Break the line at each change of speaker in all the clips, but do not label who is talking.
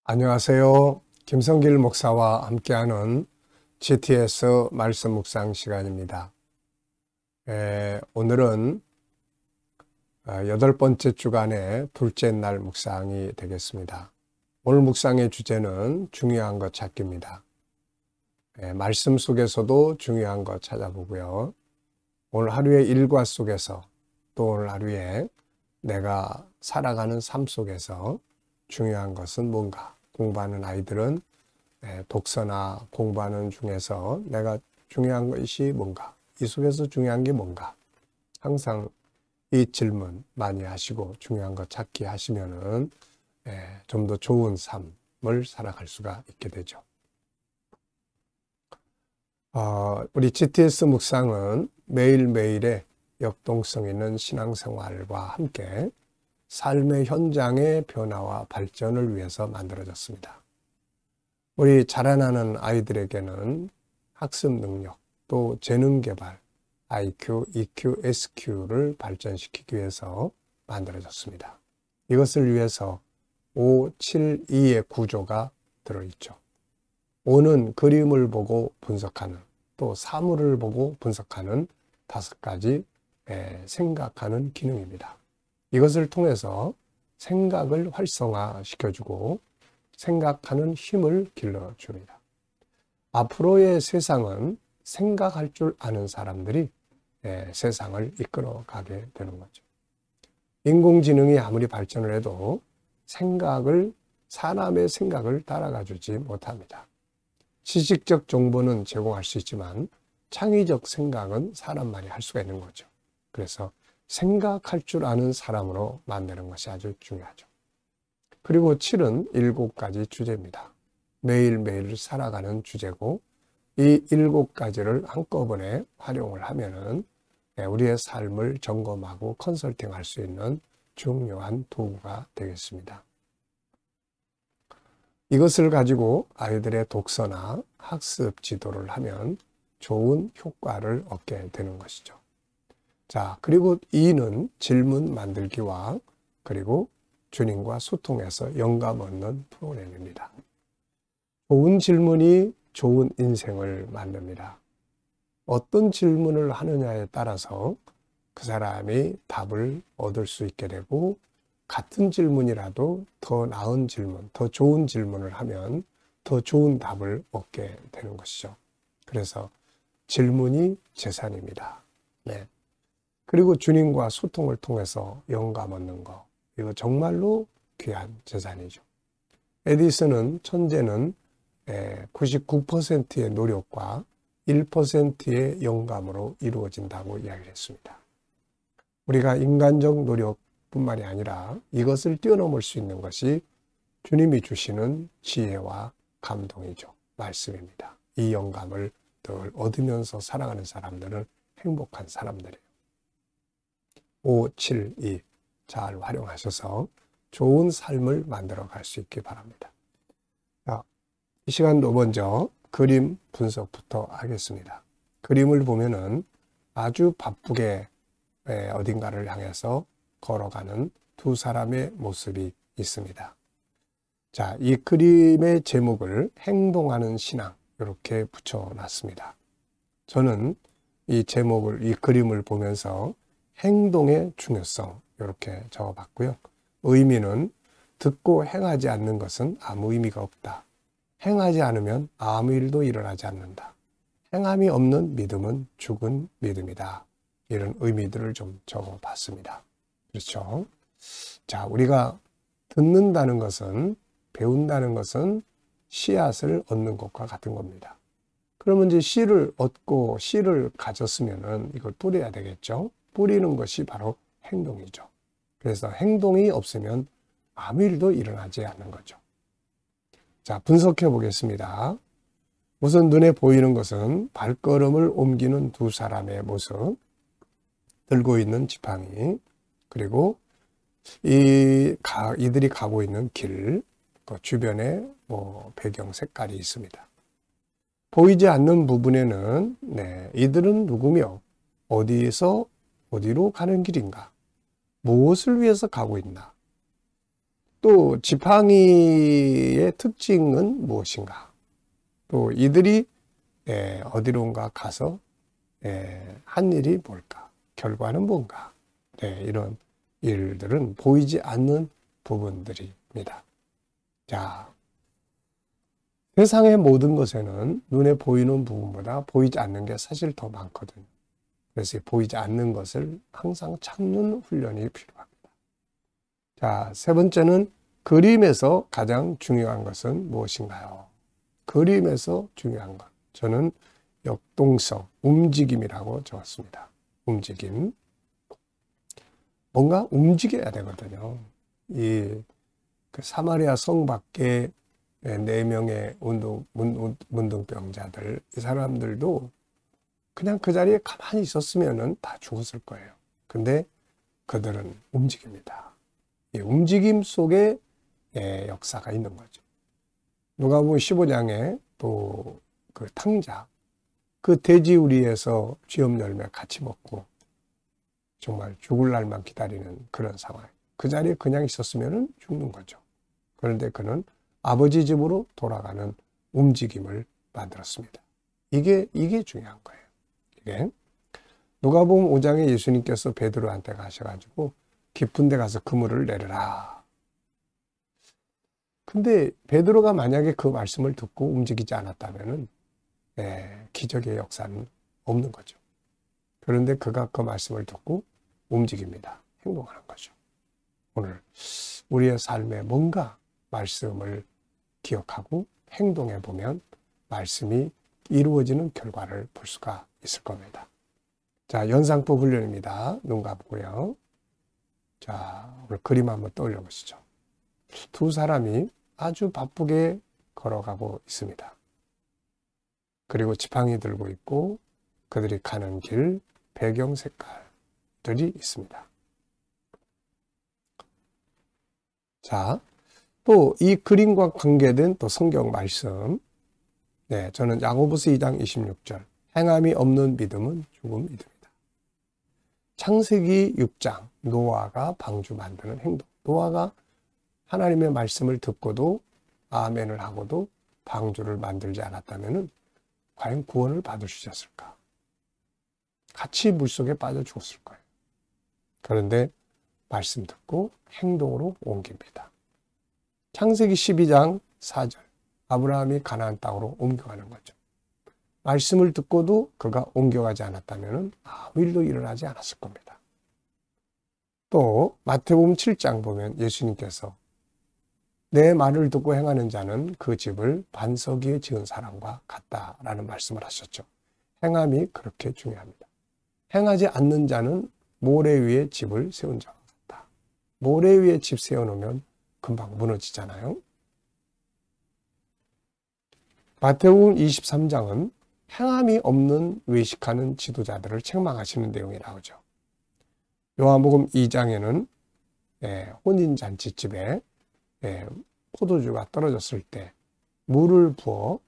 안녕하세요. 김성길 목사와 함께하는 GTS 말씀 묵상 시간입니다. 오늘은 8번째 주간의 둘째 날 묵상이 되겠습니다. 오늘 묵상의 주제는 중요한 것 찾기입니다. 말씀 속에서도 중요한 것 찾아보고요. 오늘 하루의 일과 속에서 또 오늘 하루에 내가 살아가는 삶 속에서 중요한 것은 뭔가? 공부하는 아이들은 독서나 공부하는 중에서 내가 중요한 것이 뭔가? 이 속에서 중요한 게 뭔가? 항상 이 질문 많이 하시고 중요한 것 찾기 하시면은 좀 더 좋은 삶을 살아갈 수가 있게 되죠. 우리 GTS 묵상은 매일매일의 역동성 있는 신앙생활과 함께 삶의 현장의 변화와 발전을 위해서 만들어졌습니다. 우리 자라나는 아이들에게는 학습 능력, 또 재능 개발, IQ, EQ, SQ를 발전시키기 위해서 만들어졌습니다. 이것을 위해서 5, 7, 2의 구조가 들어있죠. 5는 그림을 보고 분석하는, 또 사물을 보고 분석하는 5가지 생각하는 기능입니다. 이것을 통해서 생각을 활성화시켜주고 생각하는 힘을 길러줍니다. 앞으로의 세상은 생각할 줄 아는 사람들이 세상을 이끌어가게 되는 거죠. 인공지능이 아무리 발전을 해도 사람의 생각을 따라가 주지 못합니다. 지식적 정보는 제공할 수 있지만 창의적 생각은 사람만이 할 수가 있는 거죠. 그래서 생각할 줄 아는 사람으로 만드는 것이 아주 중요하죠. 그리고 7은 7가지 주제입니다. 매일매일 살아가는 주제고 이 7가지를 한꺼번에 활용을 하면은 우리의 삶을 점검하고 컨설팅할 수 있는 중요한 도구가 되겠습니다. 이것을 가지고 아이들의 독서나 학습 지도를 하면 좋은 효과를 얻게 되는 것이죠. 자, 그리고 2는 질문 만들기와 그리고 주님과 소통해서 영감 얻는 프로그램입니다. 좋은 질문이 좋은 인생을 만듭니다. 어떤 질문을 하느냐에 따라서 그 사람이 답을 얻을 수 있게 되고 같은 질문이라도 더 나은 질문, 더 좋은 질문을 하면 더 좋은 답을 얻게 되는 것이죠. 그래서 질문이 재산입니다. 네. 그리고 주님과 소통을 통해서 영감 얻는 거, 이거 정말로 귀한 재산이죠. 에디슨은 천재는 99%의 노력과 1%의 영감으로 이루어진다고 이야기를 했습니다. 우리가 인간적 노력뿐만이 아니라 이것을 뛰어넘을 수 있는 것이 주님이 주시는 지혜와 감동이죠. 말씀입니다. 이 영감을 늘 얻으면서 살아가는 사람들은 행복한 사람들이에요. 5, 7, 2 잘 활용하셔서 좋은 삶을 만들어 갈 수 있기 바랍니다. 자, 이 시간도 먼저 그림 분석부터 하겠습니다. 그림을 보면은 아주 바쁘게 어딘가를 향해서 걸어가는 두 사람의 모습이 있습니다. 자, 이 그림의 제목을 행동하는 신앙 이렇게 붙여놨습니다. 저는 이 그림을 보면서 행동의 중요성 이렇게 적어봤고요. 의미는 듣고 행하지 않는 것은 아무 의미가 없다. 행하지 않으면 아무 일도 일어나지 않는다. 행함이 없는 믿음은 죽은 믿음이다. 이런 의미들을 좀 적어봤습니다. 그렇죠? 자, 우리가 듣는다는 것은, 배운다는 것은 씨앗을 얻는 것과 같은 겁니다. 그러면 이제 씨를 얻고 씨를 가졌으면은 이걸 뿌려야 되겠죠? 뿌리는 것이 바로 행동이죠. 그래서 행동이 없으면 아무 일도 일어나지 않는 거죠. 자, 분석해 보겠습니다. 우선 눈에 보이는 것은 발걸음을 옮기는 두 사람의 모습, 들고 있는 지팡이, 그리고 이들이 가고 있는 길, 그 주변에 배경 색깔이 있습니다. 보이지 않는 부분에는 이들은 누구며 어디로 가는 길인가? 무엇을 위해서 가고 있나? 또 지팡이의 특징은 무엇인가? 또 이들이 어디론가 가서 한 일이 뭘까? 결과는 뭔가? 이런 일들은 보이지 않는 부분들입니다. 자, 세상의 모든 것에는 눈에 보이는 부분보다 보이지 않는 게 사실 더 많거든요. 그래서 보이지 않는 것을 항상 찾는 훈련이 필요합니다. 자, 세 번째는 그림에서 가장 중요한 것은 무엇인가요? 그림에서 중요한 것. 저는 역동성, 움직임이라고 적었습니다. 움직임. 뭔가 움직여야 되거든요. 그 사마리아 성 밖에 4명의 문둥병자들, 이 사람들도 그냥 그 자리에 가만히 있었으면 다 죽었을 거예요. 근데 그들은 움직입니다. 이 움직임 속에 역사가 있는 거죠. 누가복음 15장에 또 그 탕자, 그 돼지우리에서 쥐엄 열매 같이 먹고 정말 죽을 날만 기다리는 그런 상황. 그 자리에 그냥 있었으면 죽는 거죠. 그런데 그는 아버지 집으로 돌아가는 움직임을 만들었습니다. 이게 중요한 거예요. 이게 누가복음 5장에 예수님께서 베드로한테 가셔가지고 깊은 데 가서 그물을 내려라. 근데 베드로가 만약에 그 말씀을 듣고 움직이지 않았다면은 기적의 역사는 없는 거죠. 그런데 그가 그 말씀을 듣고 움직입니다. 행동하는 거죠. 오늘 우리의 삶에 뭔가 말씀을 기억하고 행동해 보면 말씀이 이루어지는 결과를 볼 수가 있을 겁니다. 자, 연상법 훈련입니다. 눈 감고요. 자, 오늘 그림 한번 떠올려 보시죠. 두 사람이 아주 바쁘게 걸어가고 있습니다. 그리고 지팡이 들고 있고 그들이 가는 길 배경 색깔들이 있습니다. 자, 또 이 그림과 관계된 또 성경 말씀. 저는 야고보서 2장 26절. 행함이 없는 믿음은 죽음이됩니다. 창세기 6장 노아가 방주 만드는 행동. 노아가 하나님의 말씀을 듣고도 아멘을 하고도 방주를 만들지 않았다면 과연 구원을 받을 수 있었을까? 같이 물속에 빠져 죽었을 거예요. 그런데 말씀 듣고 행동으로 옮깁니다. 창세기 12장 4절. 아브라함이 가나안 땅으로 옮겨가는 거죠. 말씀을 듣고도 그가 옮겨가지 않았다면 아무 일도 일어나지 않았을 겁니다. 또 마태복음 7장 보면 예수님께서 내 말을 듣고 행하는 자는 그 집을 반석 위에 지은 사람과 같다라는 말씀을 하셨죠. 행함이 그렇게 중요합니다. 행하지 않는 자는 모래 위에 집을 세운 자와 같다. 모래 위에 집 세워놓으면 금방 무너지잖아요. 마태복음 23장은 행함이 없는 외식하는 지도자들을 책망하시는 내용이 나오죠. 요한복음 2장에는 혼인잔치집에 포도주가 떨어졌을 때 물을 부어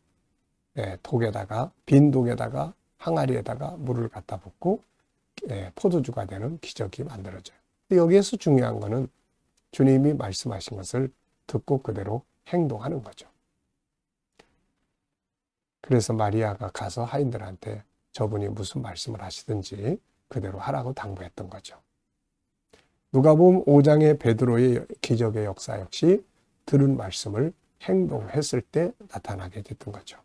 독에다가 빈 독에다가 항아리에다가 물을 갖다 붓고 포도주가 되는 기적이 만들어져요. 여기에서 중요한 거는 주님이 말씀하신 것을 듣고 그대로 행동하는 거죠. 그래서 마리아가 가서 하인들한테 저분이 무슨 말씀을 하시든지 그대로 하라고 당부했던 거죠. 누가복음 5장의 베드로의 기적의 역사 역시 들은 말씀을 행동했을 때 나타나게 됐던 거죠.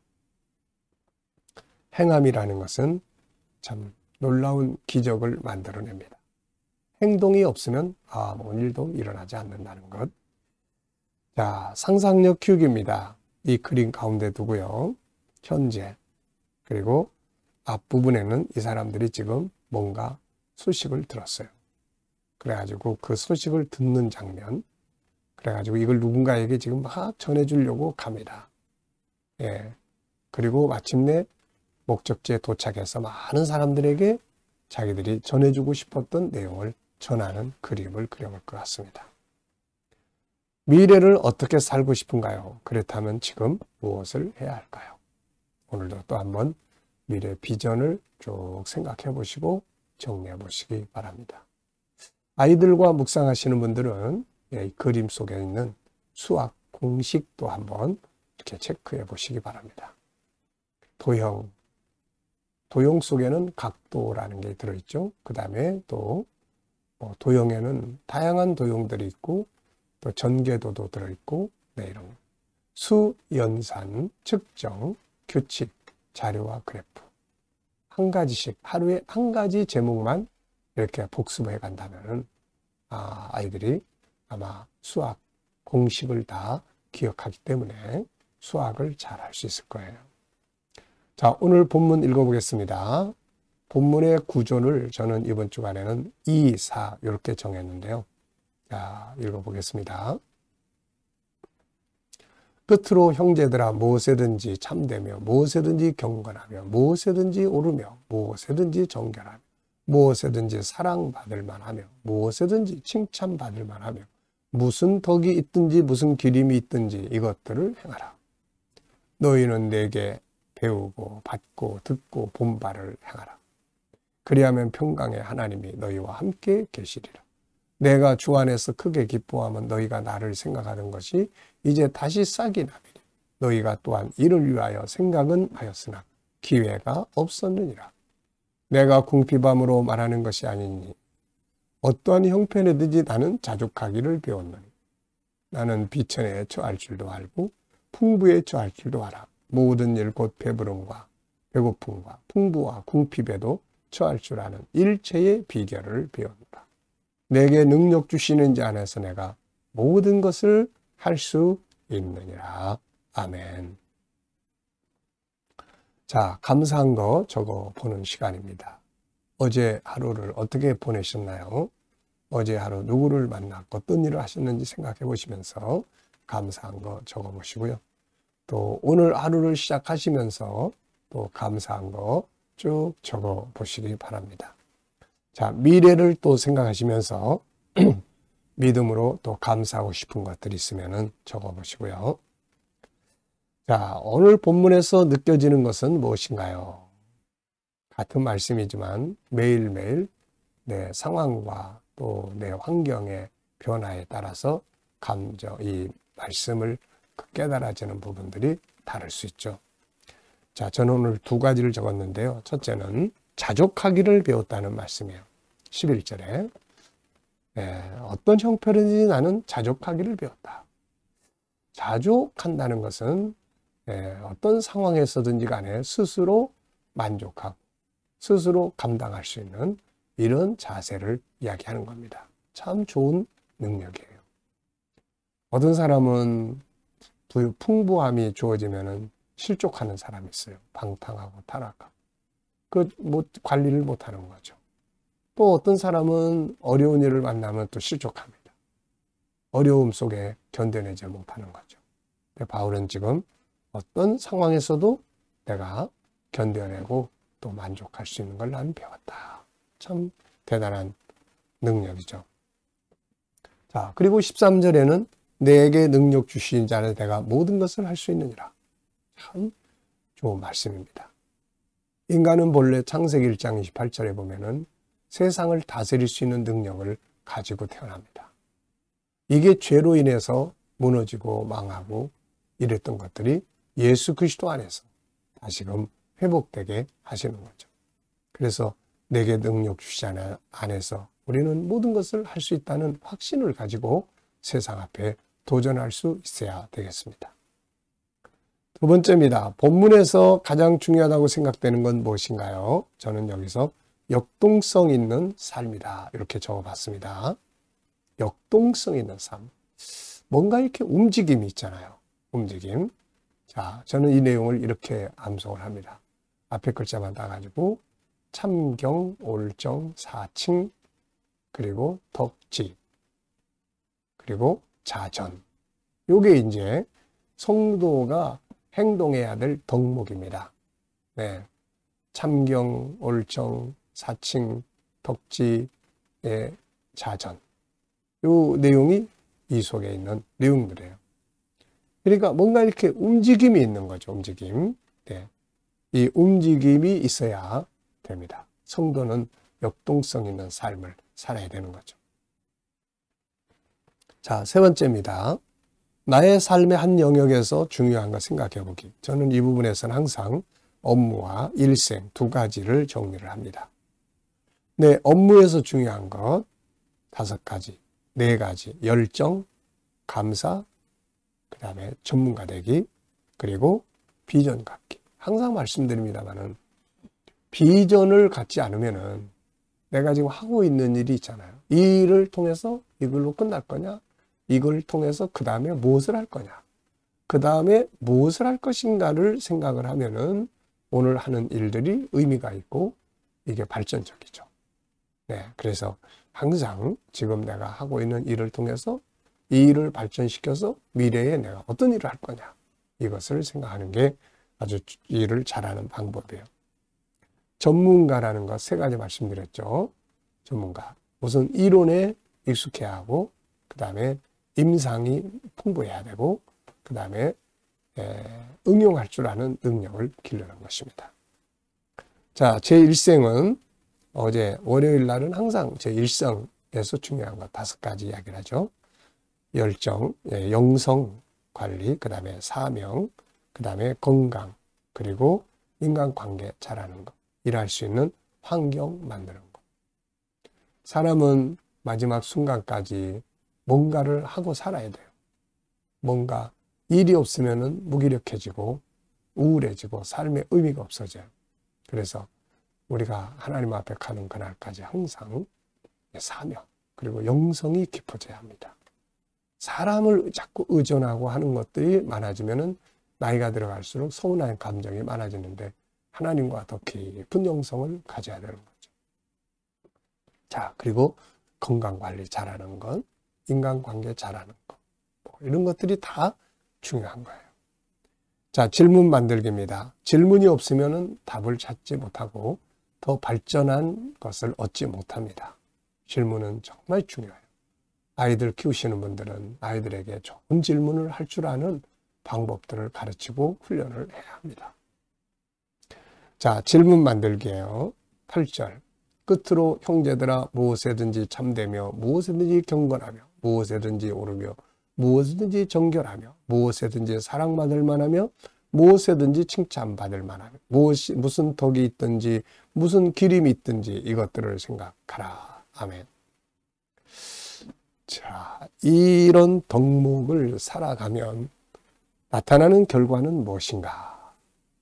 행함이라는 것은 참 놀라운 기적을 만들어냅니다. 행동이 없으면 아무 일도 일어나지 않는다는 것. 자, 상상력 키우기입니다. 이 그림 가운데 두고요. 현재 그리고 앞부분에는 이 사람들이 지금 뭔가 소식을 들었어요. 그래가지고 그 소식을 듣는 장면, 그래가지고 이걸 누군가에게 지금 막 전해주려고 갑니다. 그리고 마침내 목적지에 도착해서 많은 사람들에게 자기들이 전해주고 싶었던 내용을 전하는 그림을 그려볼 것 같습니다. 미래를 어떻게 살고 싶은가요? 그렇다면 지금 무엇을 해야 할까요? 오늘도 또 한번 미래 비전을 쭉 생각해 보시고 정리해 보시기 바랍니다. 아이들과 묵상하시는 분들은 이 그림 속에 있는 수학 공식도 한번 이렇게 체크해 보시기 바랍니다. 도형 속에는 각도라는 게 들어있죠. 그 다음에 또 도형에는 다양한 도형들이 있고 또 전개도도 들어있고 이런 수, 연산, 측정, 규칙, 자료와 그래프 한 가지씩 하루에 한 가지 제목만 이렇게 복습해 간다면 아이들이 아마 수학 공식을 다 기억하기 때문에 수학을 잘 할 수 있을 거예요. 자, 오늘 본문 읽어보겠습니다. 본문의 구조를 저는 이번 주간에는 2, 4 이렇게 정했는데요. 자, 읽어보겠습니다. 끝으로 형제들아 무엇에든지 참되며 무엇에든지 경건하며 무엇에든지 오르며 무엇에든지 정결하며 무엇에든지 사랑받을 만하며 무엇에든지 칭찬받을 만하며 무슨 덕이 있든지 무슨 기림이 있든지 이것들을 행하라. 너희는 내게 배우고 받고 듣고 본 바를 행하라. 그리하면 평강의 하나님이 너희와 함께 계시리라. 내가 주 안에서 크게 기뻐하면 너희가 나를 생각하던 것이 이제 다시 싹이 나리니 너희가 또한 이를 위하여 생각은 하였으나 기회가 없었느니라. 내가 궁핍함으로 말하는 것이 아니니 어떠한 형편이든지 나는 자족하기를 배웠노니 나는 비천에 처할 줄도 알고 풍부에 처할 줄도 알아. 모든 일 곧 배부름과 배고픔과 풍부와 궁핍에도 처할 줄 아는 일체의 비결을 배웠노라. 내게 능력 주시는 자 안에서 내가 모든 것을 할 수 있느니라. 아멘. 자, 감사한 거 적어 보는 시간입니다. 어제 하루를 어떻게 보내셨나요? 어제 하루 누구를 만났고 어떤 일을 하셨는지 생각해 보시면서 감사한 거 적어 보시고요. 또 오늘 하루를 시작하시면서 또 감사한 거 쭉 적어 보시기 바랍니다. 자, 미래를 또 생각하시면서 믿음으로 또 감사하고 싶은 것들이 있으면 적어 보시고요. 자, 오늘 본문에서 느껴지는 것은 무엇인가요? 같은 말씀이지만 매일매일 내 상황과 또 내 환경의 변화에 따라서 이 말씀을 깨달아지는 부분들이 다를 수 있죠. 자, 저는 오늘 두 가지를 적었는데요. 첫째는 자족하기를 배웠다는 말씀이에요. 11절에 어떤 형편이든지 나는 자족하기를 배웠다. 자족한다는 것은 어떤 상황에서든지 간에 스스로 만족하고 스스로 감당할 수 있는 이런 자세를 이야기하는 겁니다. 참 좋은 능력이에요. 어떤 사람은 풍부함이 주어지면 실족하는 사람이 있어요. 방탕하고 타락하고. 관리를 못하는 거죠. 또 어떤 사람은 어려운 일을 만나면 또 실족합니다. 어려움 속에 견뎌내지 못하는 거죠. 바울은 지금 어떤 상황에서도 내가 견뎌내고 또 만족할 수 있는 걸 나는 배웠다. 참 대단한 능력이죠. 자, 그리고 13절에는 내게 능력 주신 자는 내가 모든 것을 할 수 있느니라. 참 좋은 말씀입니다. 인간은 본래 창세기 1장 28절에 보면은 세상을 다스릴 수 있는 능력을 가지고 태어납니다. 이게 죄로 인해서 무너지고 망하고 이랬던 것들이 예수 그리스도 안에서 다시금 회복되게 하시는 거죠. 그래서 내게 능력 주시는 안에서 우리는 모든 것을 할 수 있다는 확신을 가지고 세상 앞에 도전할 수 있어야 되겠습니다. 두 번째입니다. 본문에서 가장 중요하다고 생각되는 건 무엇인가요? 저는 여기서 역동성 있는 삶이다. 이렇게 적어봤습니다. 역동성 있는 삶. 뭔가 이렇게 움직임이 있잖아요. 움직임. 자, 저는 이 내용을 이렇게 암송을 합니다. 앞에 글자만 따가지고 참경, 올정, 사칭, 그리고 덕지, 그리고 자전. 요게 이제 성도가 행동해야 될 덕목입니다. 네. 참경, 올정, 사칭, 덕지의 자전. 요 내용이 이 속에 있는 내용들이에요. 그러니까 뭔가 이렇게 움직임이 있는 거죠. 움직임. 네. 이 움직임이 있어야 됩니다. 성도는 역동성 있는 삶을 살아야 되는 거죠. 자, 세 번째입니다. 나의 삶의 한 영역에서 중요한 거 생각해 보기. 저는 이 부분에서는 항상 업무와 일생 두 가지를 정리를 합니다. 내 업무에서 중요한 것 5가지, 4가지, 열정, 감사, 그 다음에 전문가 되기, 그리고 비전 갖기. 항상 말씀드립니다만은 비전을 갖지 않으면은 내가 지금 하고 있는 일이 있잖아요. 이 일을 통해서 이걸로 끝날 거냐? 이걸 통해서 그 다음에 무엇을 할 거냐? 그 다음에 무엇을 할 것인가를 생각을 하면은 오늘 하는 일들이 의미가 있고 이게 발전적이죠. 네, 그래서 항상 지금 내가 하고 있는 일을 통해서 이 일을 발전시켜서 미래에 내가 어떤 일을 할 거냐? 이것을 생각하는 게 아주 일을 잘하는 방법이에요. 전문가라는 것 3가지 말씀드렸죠. 전문가. 우선 이론에 익숙해야 하고, 그 다음에 임상이 풍부해야 되고, 그 다음에 응용할 줄 아는 능력을 기르는 것입니다. 자, 제 일생은 어제 월요일 날은 항상 제 일생에서 중요한 것 5가지 이야기를 하죠. 열정, 영성 관리, 그 다음에 사명, 그 다음에 건강, 그리고 인간관계 잘하는 것, 일할 수 있는 환경 만드는 것. 사람은 마지막 순간까지 뭔가를 하고 살아야 돼요. 뭔가 일이 없으면 무기력해지고 우울해지고 삶의 의미가 없어져요. 그래서 우리가 하나님 앞에 가는 그날까지 항상 사명, 그리고 영성이 깊어져야 합니다. 사람을 자꾸 의존하고 하는 것들이 많아지면은 나이가 들어갈수록 서운한 감정이 많아지는데 하나님과 더 깊은 영성을 가져야 되는 거죠. 자, 그리고 건강관리 잘하는 것, 인간관계 잘하는 것, 이런 것들이 다 중요한 거예요. 자, 질문 만들기입니다. 질문이 없으면 답을 찾지 못하고 더 발전한 것을 얻지 못합니다. 질문은 정말 중요해요. 아이들 키우시는 분들은 아이들에게 좋은 질문을 할 줄 아는 방법들을 가르치고 훈련을 해야 합니다. 자, 질문 만들기예요. 8절. 끝으로 형제들아 무엇에든지 참되며 무엇에든지 경건하며 무엇에든지 오르며 무엇이든지 정결하며 무엇에든지 사랑받을 만하며 무엇에든지 칭찬받을 만하며 무슨 덕이 있든지 무슨 기림이 있든지 이것들을 생각하라. 아멘. 자, 이런 덕목을 살아가면 나타나는 결과는 무엇인가?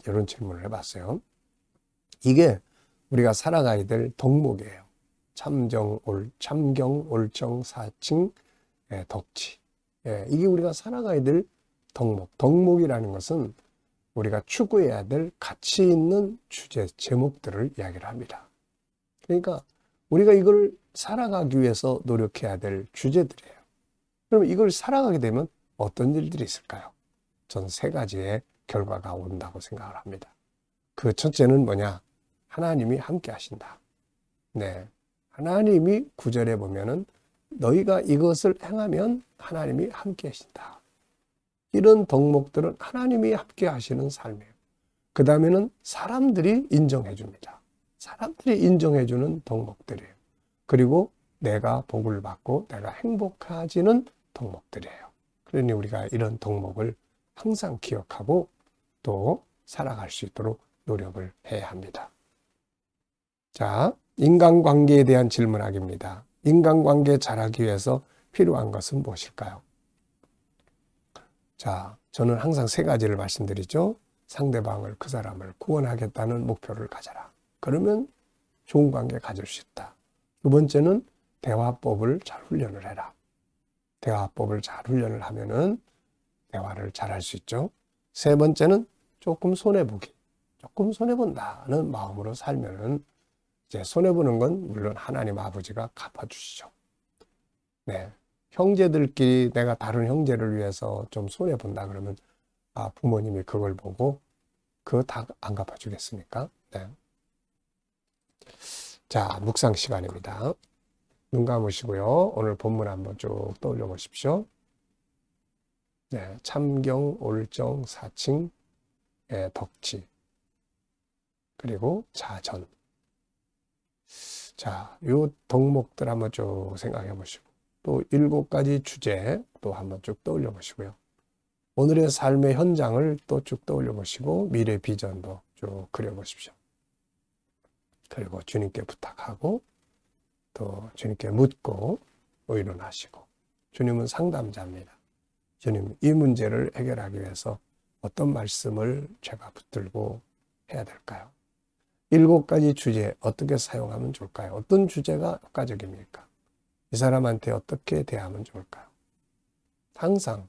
이런 질문을 해봤어요. 이게 우리가 살아가야 될 덕목이에요. 참경, 올정, 사칭, 덕치. 이게 우리가 살아가야 될 덕목. 덕목이라는 것은 우리가 추구해야 될 가치 있는 주제, 제목들을 이야기를 합니다. 그러니까 우리가 이걸 살아가기 위해서 노력해야 될 주제들이에요. 그럼 이걸 살아가게 되면 어떤 일들이 있을까요? 전 3가지의 결과가 온다고 생각을 합니다. 그 첫째는 뭐냐? 하나님이 함께 하신다. 네. 하나님이 9절에 보면은 너희가 이것을 행하면 하나님이 함께 하신다. 이런 덕목들은 하나님이 함께 하시는 삶이에요. 그 다음에는 사람들이 인정해 줍니다. 사람들이 인정해 주는 덕목들이에요. 그리고 내가 복을 받고 내가 행복해지는 덕목들이에요. 그러니 우리가 이런 덕목을 항상 기억하고 또 살아갈 수 있도록 노력을 해야 합니다. 자, 인간관계에 대한 질문하기입니다. 인간관계 잘하기 위해서 필요한 것은 무엇일까요? 자, 저는 항상 3가지를 말씀드리죠. 상대방을, 그 사람을 구원하겠다는 목표를 가져라. 그러면 좋은 관계 가질 수 있다. 2번째는 대화법을 잘 훈련을 해라. 대화법을 잘 훈련을 하면은 대화를 잘 할 수 있죠. 3번째는 조금 손해보기. 조금 손해본다는 마음으로 살면은 이제 손해보는 건 물론 하나님 아버지가 갚아주시죠. 네. 형제들끼리 내가 다른 형제를 위해서 좀 손해본다 그러면 부모님이 그걸 보고 그거 다 안 갚아주겠습니까? 네. 자, 묵상 시간입니다. 눈 감으시고요. 오늘 본문 한번 쭉 떠올려 보십시오. 네, 참경, 올정, 사칭, 덕치, 그리고 자전. 자, 요 덕목들 한번 쭉 생각해 보시고 또 7가지 주제 또 한번 쭉 떠올려 보시고요. 오늘의 삶의 현장을 또 쭉 떠올려 보시고 미래 비전도 쭉 그려 보십시오. 그리고 주님께 부탁하고 또 주님께 묻고 의논하시고, 주님은 상담자입니다. 주님, 이 문제를 해결하기 위해서 어떤 말씀을 제가 붙들고 해야 될까요? 7가지 주제 어떻게 사용하면 좋을까요? 어떤 주제가 효과적입니까? 이 사람한테 어떻게 대하면 좋을까요? 항상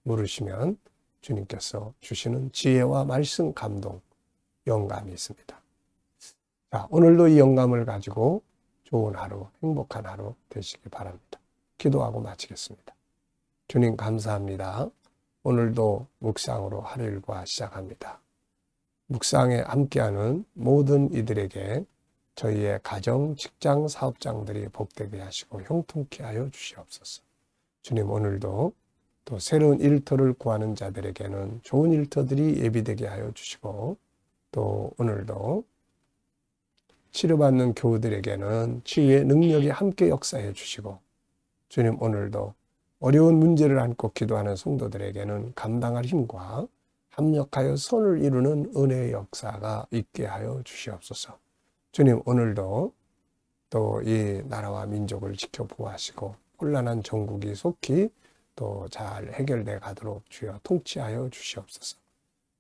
물으시면 주님께서 주시는 지혜와 말씀, 감동, 영감이 있습니다. 자, 오늘도 이 영감을 가지고 좋은 하루, 행복한 하루 되시기 바랍니다. 기도하고 마치겠습니다. 주님 감사합니다. 오늘도 묵상으로 하루일과 시작합니다. 묵상에 함께하는 모든 이들에게 저희의 가정, 직장, 사업장들이 복되게 하시고 형통케 하여 주시옵소서. 주님, 오늘도 또 새로운 일터를 구하는 자들에게는 좋은 일터들이 예비되게 하여 주시고, 또 오늘도 치료받는 교우들에게는 치유의 능력이 함께 역사해 주시고, 주님, 오늘도 어려운 문제를 안고 기도하는 성도들에게는 감당할 힘과 합력하여 선을 이루는 은혜의 역사가 있게 하여 주시옵소서. 주님, 오늘도 또 이 나라와 민족을 지켜보호하시고 혼란한 정국이 속히 또 잘 해결돼 가도록 주여 통치하여 주시옵소서.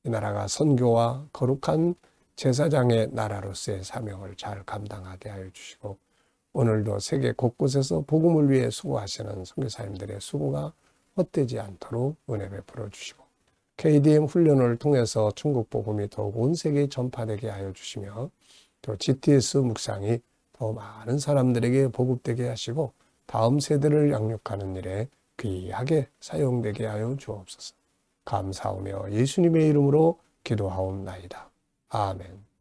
이 나라가 선교와 거룩한 제사장의 나라로서의 사명을 잘 감당하게 하여 주시고, 오늘도 세계 곳곳에서 복음을 위해 수고하시는 선교사님들의 수고가 헛되지 않도록 은혜 베풀어 주시고, KDM 훈련을 통해서 천국 복음이 더욱 온 세계에 전파되게 하여 주시며, 또 GTS 묵상이 더 많은 사람들에게 보급되게 하시고 다음 세대를 양육하는 일에 귀하게 사용되게 하여 주옵소서. 감사하며 예수님의 이름으로 기도하옵나이다. 아멘.